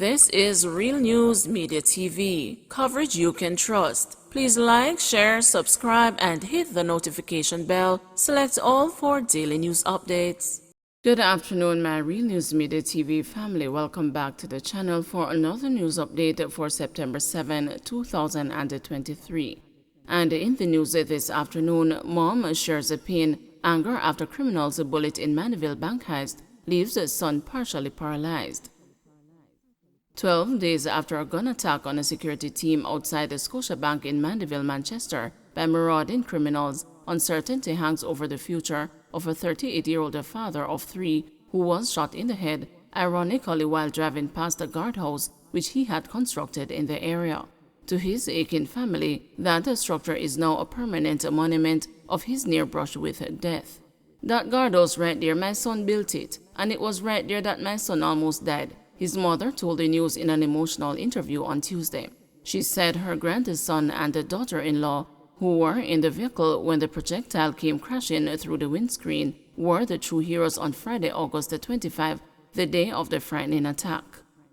This is Real News Media TV, coverage you can trust. Please like, share, subscribe, and hit the notification bell. Select all for daily news updates. Good afternoon, my Real News Media TV family. Welcome back to the channel for another news update for September 7, 2023. And in the news this afternoon, mom shares a pain, anger after criminals bullet in Mandeville bank heist leaves son partially paralyzed. 12 days after a gun attack on a security team outside the Scotiabank in Mandeville, Manchester, by marauding criminals, uncertainty hangs over the future of a 38-year-old father of 3 who was shot in the head, ironically while driving past a guardhouse which he had constructed in the area. To his aching family, that structure is now a permanent monument of his near brush with death. That guardhouse right there, my son built it, and it was right there that my son almost died, his mother told the news in an emotional interview on Tuesday. She said her grandson and the daughter-in-law, who were in the vehicle when the projectile came crashing through the windscreen, were the true heroes on Friday, August 25, the day of the frightening attack.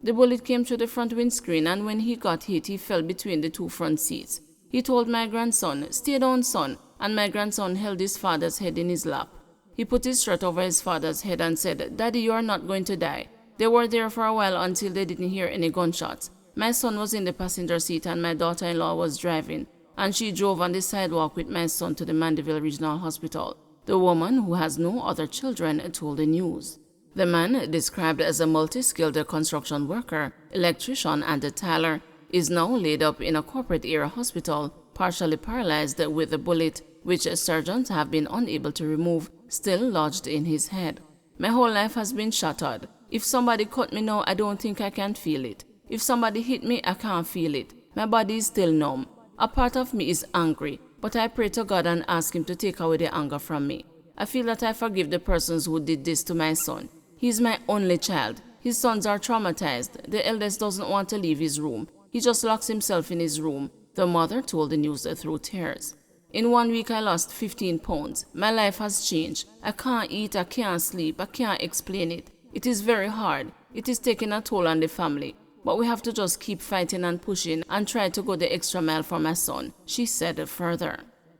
The bullet came through the front windscreen, and when he got hit, he fell between the 2 front seats. He told my grandson, "Stay down, son," and my grandson held his father's head in his lap. He put his shirt over his father's head and said, "Daddy, you are not going to die." They were there for a while until they didn't hear any gunshots. My son was in the passenger seat and my daughter-in-law was driving, and she drove on the sidewalk with my son to the Mandeville Regional Hospital. The woman, who has no other children, told the news. The man, described as a multi-skilled construction worker, electrician, and a tiler, is now laid up in a corporate area hospital, partially paralyzed with the bullet, which surgeons have been unable to remove, still lodged in his head. "My whole life has been shattered. If somebody cut me now, I don't think I can feel it. If somebody hit me, I can't feel it. My body is still numb. A part of me is angry, but I pray to God and ask Him to take away the anger from me. I feel that I forgive the persons who did this to my son. He is my only child. His sons are traumatized. The eldest doesn't want to leave his room. He just locks himself in his room," the mother told the news through tears. "In 1 week, I lost 15 pounds. My life has changed. I can't eat, I can't sleep, I can't explain it. It is very hard. It is taking a toll on the family. But we have to just keep fighting and pushing and try to go the extra mile for my son," she said further.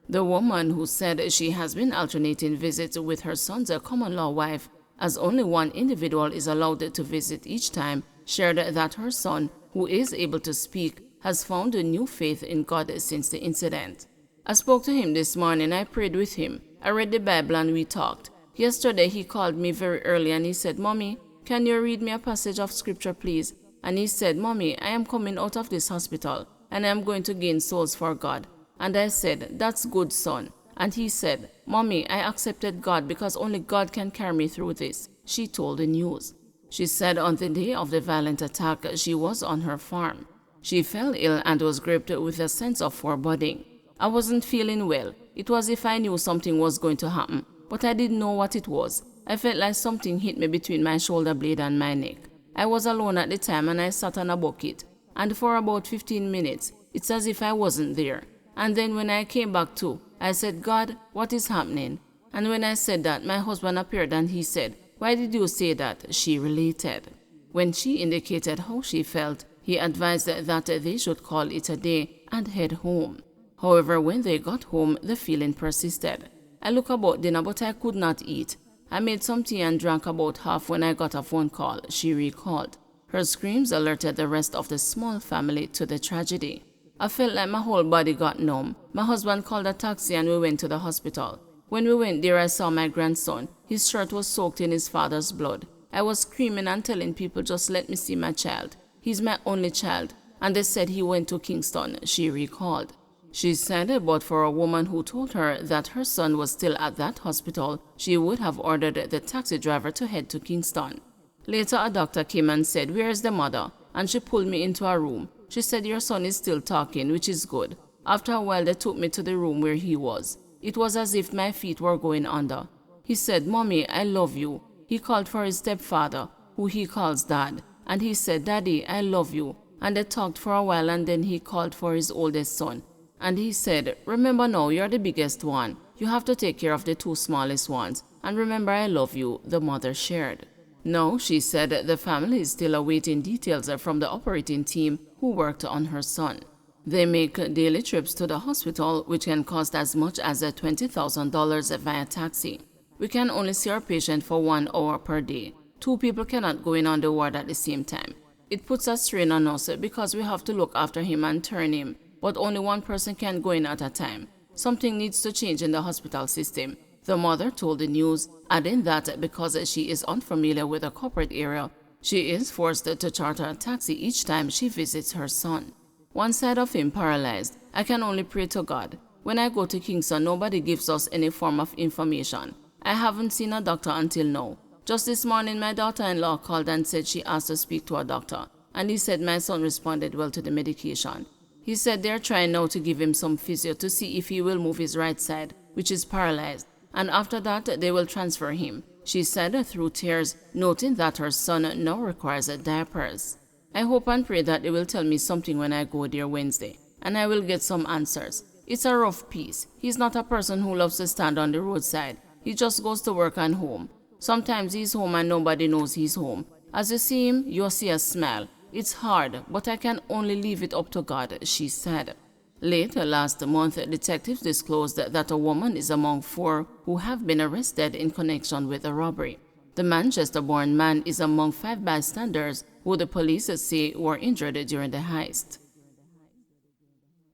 The woman, who said she has been alternating visits with her son's common-law wife, as only one individual is allowed to visit each time, shared that her son, who is able to speak, has found a new faith in God since the incident. "I spoke to him this morning. I prayed with him. I read the Bible and we talked. Yesterday he called me very early and he said, 'Mommy, can you read me a passage of scripture, please?' And he said, 'Mommy, I am coming out of this hospital and I am going to gain souls for God.' And I said, 'That's good, son.' And he said, 'Mommy, I accepted God because only God can carry me through this,' she told the news. She said on the day of the violent attack, she was on her farm. She fell ill and was gripped with a sense of foreboding. "I wasn't feeling well. It was as if I knew something was going to happen, but I didn't know what it was. I felt like something hit me between my shoulder blade and my neck. I was alone at the time and I sat on a bucket, and for about 15 minutes, it's as if I wasn't there. And then when I came back to, I said, 'God, what is happening?' And when I said that, my husband appeared and he said, 'Why did you say that?' she related. When she indicated how she felt, he advised that they should call it a day and head home. However, when they got home, the feeling persisted. 'I looked about dinner, but I could not eat. I made some tea and drank about half when I got a phone call,' she recalled. Her screams alerted the rest of the small family to the tragedy. 'I felt like my whole body got numb. My husband called a taxi and we went to the hospital. When we went there, I saw my grandson. His shirt was soaked in his father's blood. I was screaming and telling people, just let me see my child. He's my only child. And they said he went to Kingston,' she recalled. She said, but for a woman who told her that her son was still at that hospital, she would have ordered the taxi driver to head to Kingston. Later, a doctor came and said, 'Where is the mother?' And she pulled me into a room. She said, 'Your son is still talking, which is good.' After a while, they took me to the room where he was. It was as if my feet were going under. He said, 'Mommy, I love you.' He called for his stepfather, who he calls Dad, and he said, 'Daddy, I love you.' And they talked for a while and then he called for his oldest son. And he said, 'Remember now, you're the biggest one. You have to take care of the 2 smallest ones. And remember, I love you,' the mother shared. No, she said the family is still awaiting details from the operating team who worked on her son. They make daily trips to the hospital, which can cost as much as $20,000 via taxi. We can only see our patient for 1 hour per day. 2 people cannot go in on the ward at the same time. It puts a strain on us because we have to look after him and turn him, but only 1 person can go in at a time. Something needs to change in the hospital system, the mother told the news, adding that because she is unfamiliar with the corporate area, she is forced to charter a taxi each time she visits her son. One side of him paralyzed. I can only pray to God. When I go to Kingston, nobody gives us any form of information. I haven't seen a doctor until now. Just this morning, my daughter-in-law called and said she asked to speak to a doctor, and he said my son responded well to the medication. He said they're trying now to give him some physio to see if he will move his right side, which is paralyzed, and after that they will transfer him, she said through tears, noting that her son now requires diapers. I hope and pray that they will tell me something when I go there Wednesday, and I will get some answers. It's a rough piece. He's not a person who loves to stand on the roadside. He just goes to work and home. Sometimes he's home and nobody knows he's home. As you see him, you'll see a smile. It's hard, but I can only leave it up to God, she said. Later last month, detectives disclosed that a woman is among 4 who have been arrested in connection with the robbery. The Manchester-born man is among 5 bystanders who the police say were injured during the heist.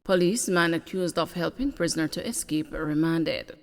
Policeman accused of helping prisoner to escape remanded.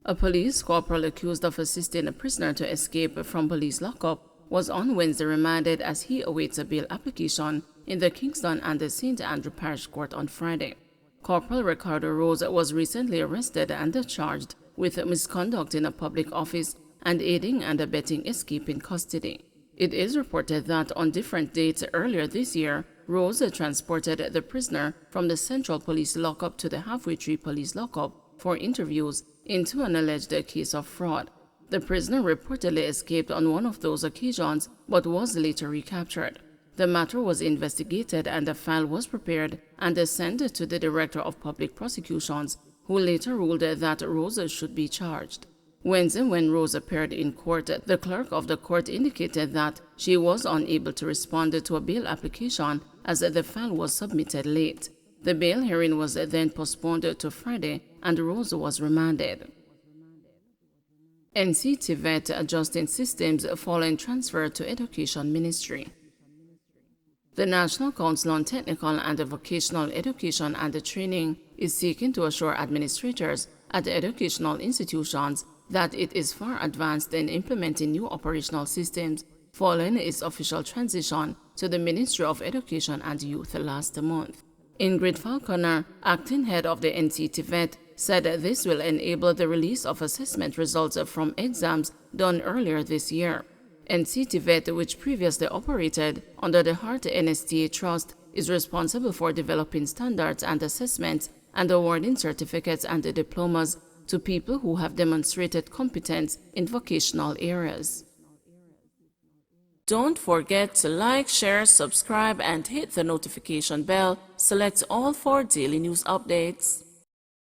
A police corporal accused of assisting a prisoner to escape from police lockup was on Wednesday remanded as he awaits a bail application in the Kingston and the St. Andrew Parish Court on Friday. Corporal Ricardo Rose was recently arrested and charged with misconduct in a public office and aiding and abetting escape in custody. It is reported that on different dates earlier this year, Rose transported the prisoner from the Central Police lockup to the Halfway Tree Police lockup for interviews into an alleged case of fraud. The prisoner reportedly escaped on one of those occasions but was later recaptured. The matter was investigated and a file was prepared and sent to the Director of Public Prosecutions, who later ruled that Rose should be charged. Wednesday, when Rose appeared in court, the clerk of the court indicated that she was unable to respond to a bail application as the file was submitted late. The bail hearing was then postponed to Friday and Rose was remanded. NC TVET adjusting systems following transfer to Education Ministry. The National Council on Technical and Vocational Education and Training is seeking to assure administrators at educational institutions that it is far advanced in implementing new operational systems following its official transition to the Ministry of Education and Youth last month. Ingrid Falconer, acting head of the NC TVET, said this will enable the release of assessment results from exams done earlier this year. NC TVET, which previously operated under the Hart NSTA Trust, is responsible for developing standards and assessments and awarding certificates and diplomas to people who have demonstrated competence in vocational areas. Don't forget to like, share, subscribe, and hit the notification bell. Select all for daily news updates.